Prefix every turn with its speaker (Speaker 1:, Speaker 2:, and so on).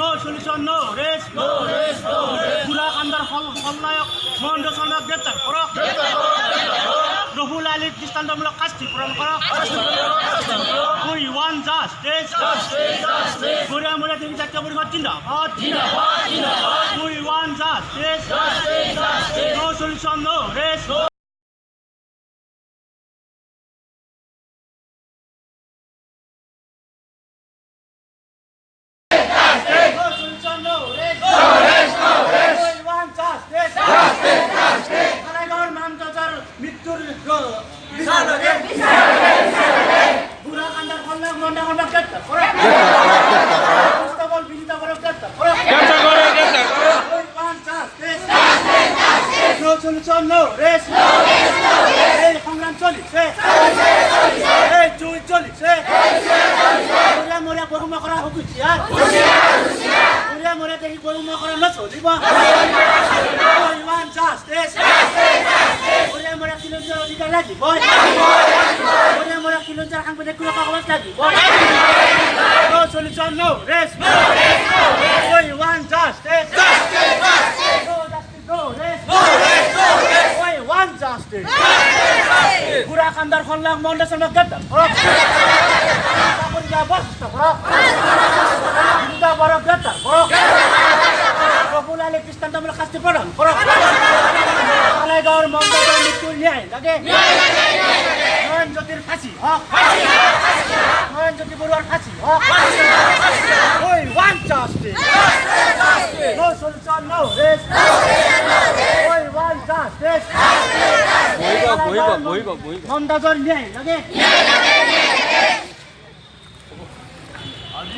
Speaker 1: No solution, no rest. পুরা কান্দার খলনায়ক মহেন্দ্র শর্মা গ্রেপ্তার করো। রহুল আলীর দৃষ্টান্তমূলক শাস্তি প্রদান করো। We want justice. গড়িয়া মোড়া দেবী জাতীয় পরিষদ জিন্দাবাদ। We want justice. No solution, no rest. মৃত্যুর বুড়াকান্দার কল্যাণ মন্ডা গ্রেপ্তার করো। বিজিতা বড় গ্রেপ্তার করো। No solution, no rest. এই সংগ্রাম চলিছে, এই যুদ্ধ চলিছে। বুড়িয়া মরিয়া বহুমা করা হুকুছিয়ার, বুড়িয়া মরিয়া দেখি বহুমা করা নচলিব। We want justice. বুড়িয়া মরিয়া কিলোমিটার অধিকার লাগিব, বুড়িয়া মরিয়া কিলোমিটার সাংবাদিক কোনো কাগজ লাগিব। No solution, no rest. We want justice. No rest. We want justice. বুড়াকান্দার খলনায়ক মহেন্দ্র শর্মা গ্রেপ্তার করো। বিজিতা বড় গ্রেপ্তার করো। রহুল আলী দৃষ্টান্তমূলক শাস্তি প্রদান করো। কালাইগড় মমতাজের মৃত্যুর ন্যায় লাগে। নয়ন জ্যোতির ফাঁসি হোক, নয়ন জ্যোতি বড়ুয়ার ফাঁসি হোক। We want justice. No solution, no rest. We want justice. মমতাজের ন্যায় লাগে। আমি